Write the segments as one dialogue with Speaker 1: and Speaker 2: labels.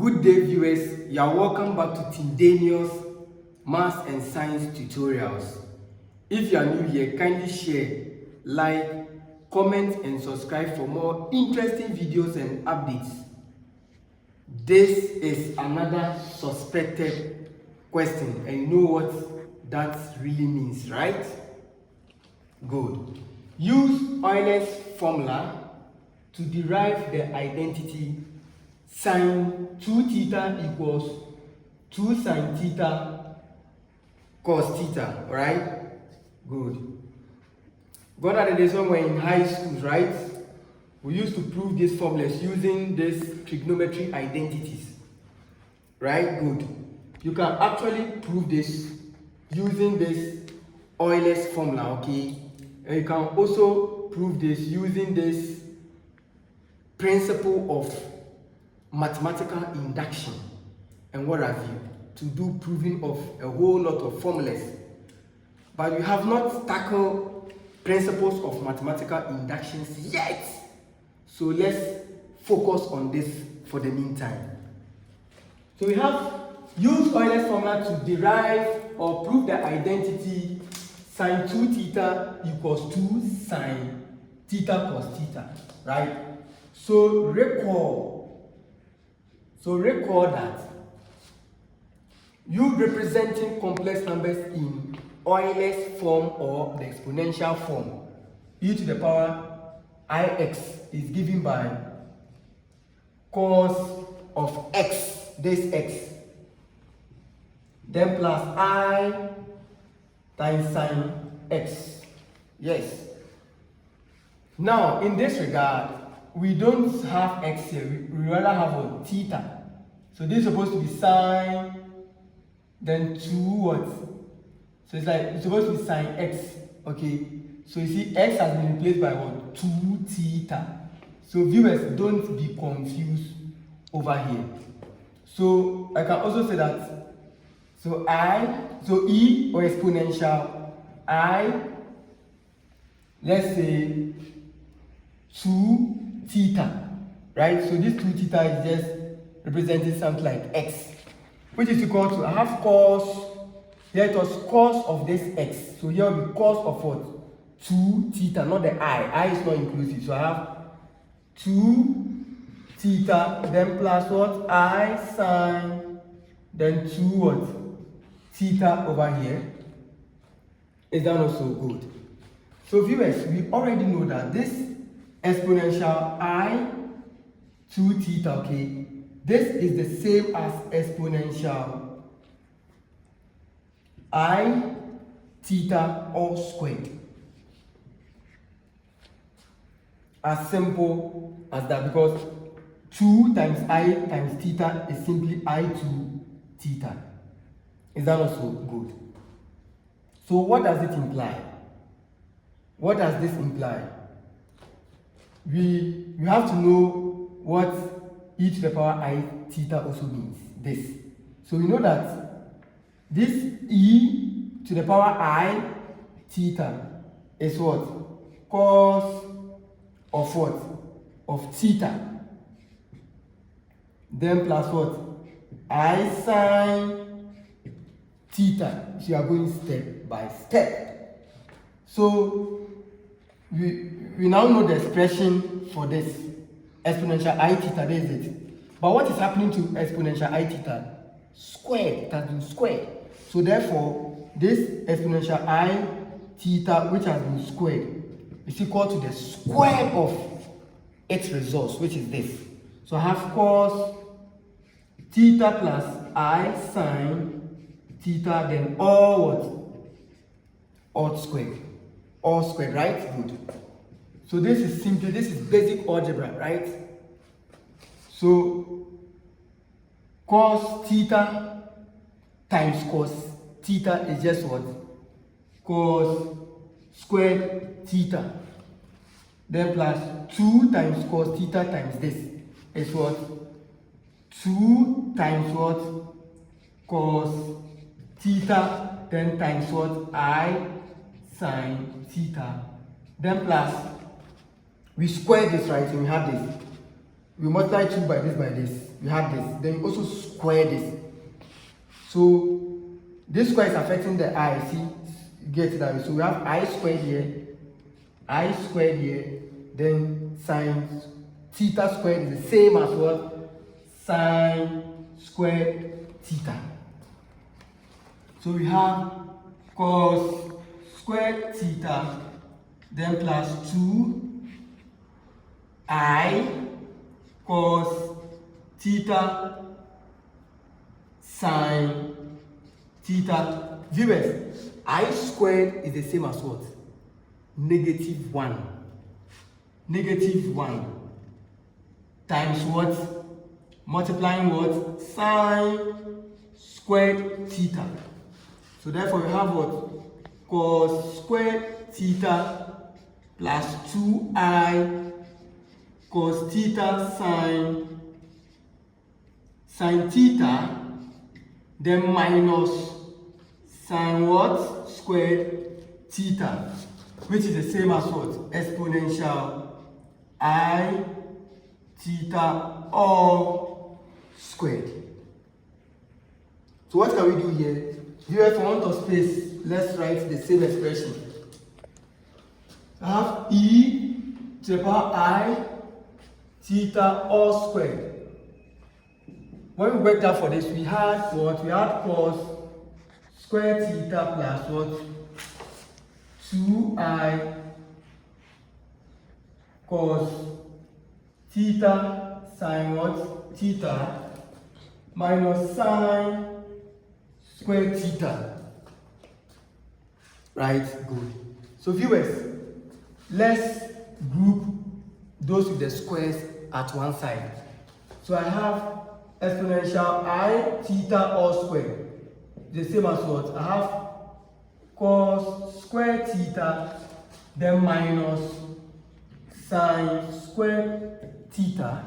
Speaker 1: Good day, viewers. You are welcome back to Tindanious Maths and Science Tutorials. If you are new here, kindly share, like, comment and subscribe for more interesting videos and updates. This is another suspected question, and you know what that really means, right? Good. Use Euler's formula to derive the identity sine 2 theta equals 2 sine theta cos theta, right? Good. Gone are the days when we're in high school, right? We used to prove these formulas using these trigonometric identities, right? Good. You can actually prove this using this Euler's formula, okay? And you can also prove this using this principle of mathematical induction and what have you, to do proving of a whole lot of formulas. But we have not tackled principles of mathematical inductions yet. So let's focus on this for the meantime. So we have used Euler's formula to derive or prove the identity sine 2 theta equals 2 sine theta cos theta, right? So recall that you representing complex numbers in Euler's form or the exponential form, e to the power ix is given by cos of x, this x, then plus I times sine x. Yes. Now, in this regard, we don't have x here, we rather have a theta. So this is supposed to be sine, then 2 what? So it's supposed to be sine x, okay? So you see x has been replaced by what? 2 theta. So viewers, don't be confused over here. So I can also say that, so e or exponential I, let's say 2 theta, right? So this 2 theta is just representing something like x, which is equal to, I have cos, here it was cos of this x, so here will be cos of what? 2 theta, not the I is not inclusive, so I have 2 theta, then plus what? I sine, then 2 what? Theta over here. Is that also good? So viewers, we already know that this exponential I 2 theta, okay, this is the same as exponential I theta all squared. As simple as that, because 2 times I times theta is simply I2 theta. Is that also good? So what does it imply? What does this imply? We have to know what e to the power I theta also means, this. So we know that this e to the power I theta is what? Cos of what? Of theta. Then plus what? I sine theta. So you are going step by step. So we now know the expression for this exponential I theta, there is it. But what is happening to exponential I theta? Squared, it has been squared. So therefore, this exponential I theta, which has been squared, is equal to the square of its results, which is this. So I have cos theta plus I sine theta, then all what? All squared. All squared, right? Good. So this is basic algebra, right? So cos theta times cos theta is just what? Cos squared theta. Then plus 2 times cos theta times this is what? 2 times what? Cos theta, then times what? I sine theta. Then plus, we square this, right? So we have this. we multiply 2 by this, we have this. Then we also square this. So this square is affecting the I, see, you get it that way. So we have I squared here, then sine theta squared is the same as what? Sine squared theta. So we have cos squared theta, then plus 2I cos theta sine theta. Viewers, I squared is the same as what? -1. -1 times what? Multiplying what? Sine squared theta. So therefore we have what? Cos squared theta plus 2I cos theta sine theta, then minus sine what? Squared theta, which is the same as what? Exponential I theta all squared. So what can we do here? Here for want of space, let's write the same expression. I have e to the power I theta all squared. When we worked out for this, we had what? We had cos square theta plus what? 2I cos theta sine what? Theta minus sine square theta. Right? Good. So viewers, let's group those with the squares at one side. So I have exponential I theta all squared. The same as what? I have cos square theta, then minus sine square theta.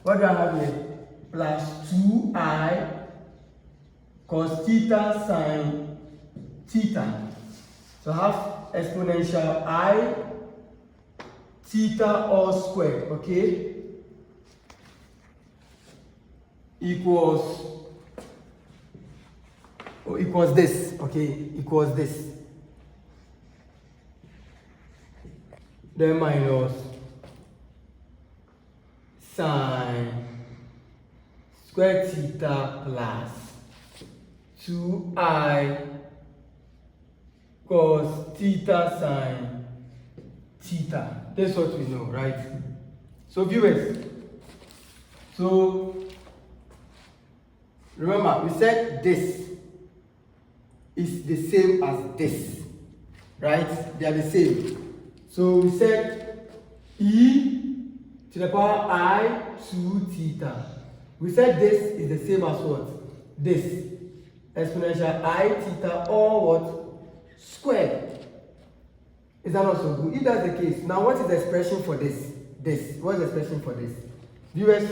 Speaker 1: What do I have here? Plus 2I cos theta sine theta. So I have exponential I theta all squared, okay, equals this, okay, equals this. Then minus sine square theta plus 2I cos theta sine theta. That's what we know, right? So viewers, so remember we said this is the same as this, right? They are the same. So we said e to the power I 2 theta. We said this is the same as what? This exponential I theta all what? Squared. Is that not so good? If that's the case, now what is the expression for this? What is the expression for this? Viewers,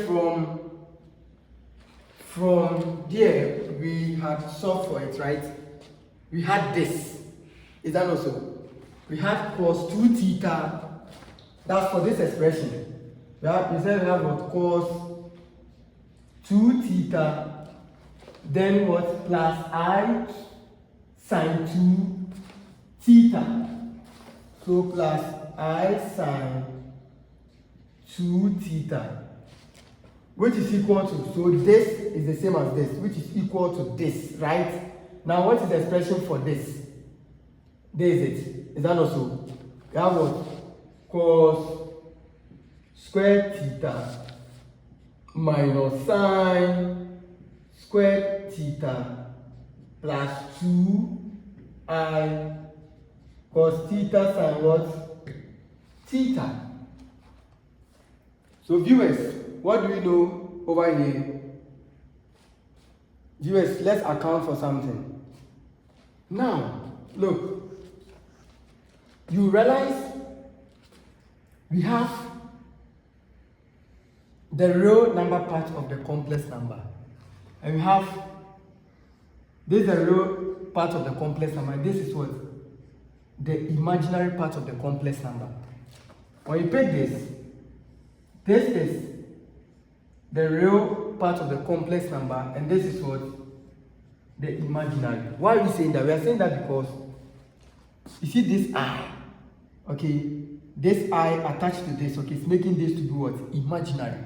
Speaker 1: from there we had solved for it, right? We had this. Is that not so? We had cos 2 theta. That's for this expression. We said we have what? Cos 2 theta. Then what? Plus I sine 2 theta. So plus I sine 2 theta, which is equal to, so this is the same as this, which is equal to this, right? Now what is the expression for this? There is it. Is that not so? We have what? Cos square theta minus sine square theta plus 2I cos theta sine what? Theta. So viewers, what do we know over here? Viewers, let's account for something. Now, look. You realize we have the real number part of the complex number. And we have, this is the real part of the complex number. This is what? The imaginary part of the complex number. When you pick this is the real part of the complex number, and this is what? The imaginary. Why are we saying that? We are saying that because you see this I, okay, this I attached to this, okay, it's making this to be what? Imaginary.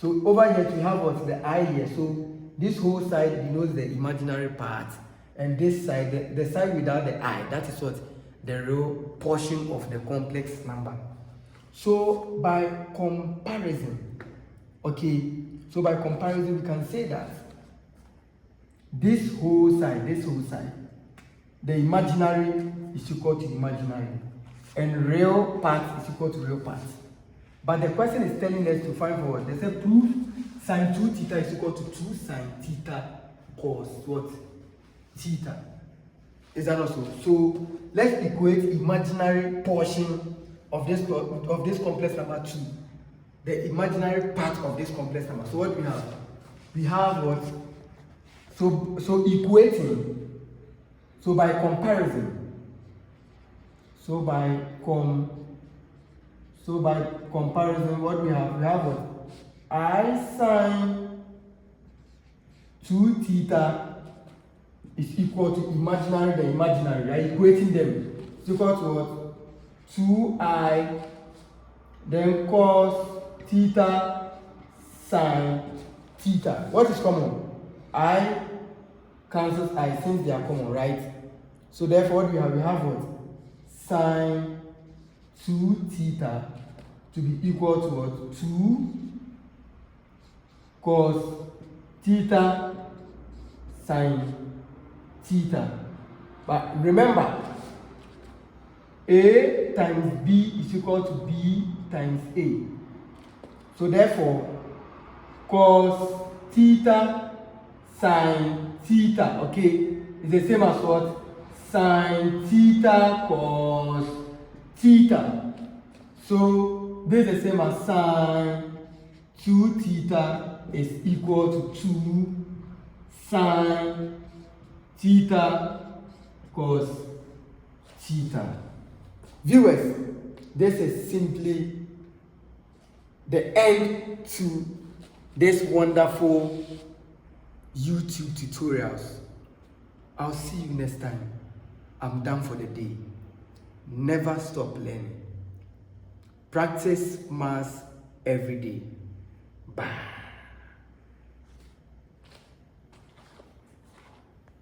Speaker 1: So over here we have what? The I here. So this whole side denotes the imaginary part, and this side, the side without the I, that is what? The real portion of the complex number. So by comparison, okay, so by comparison we can say that this whole side, the imaginary is equal to imaginary, and real part is equal to real part. But the question is telling us to find what? They say prove sine 2 theta is equal to 2 sine theta cos what? Theta. Is that also? So let's equate imaginary portion of this complex number to the imaginary part of this complex number. So what we have? We have what? So equating. So by comparison. So by comparison, what we have? We have what? I sine 2 theta is equal to imaginary, the imaginary, right? Equating them. It's equal to what? 2I, then cos theta sine theta. What is common? I cancels I since they are common, right? So therefore what we have? We have what? Sine 2 theta to be equal to what? 2 cos theta sine theta. But remember, A times B is equal to B times A. So therefore, cos theta sine theta, okay, is the same as what? Sine theta cos theta. So this is the same as sine 2 theta is equal to 2 sine theta cos theta. Viewers, this is simply the end to this wonderful YouTube tutorials. I'll see you next time. I'm done for the day. Never stop learning. Practice maths every day. Bye.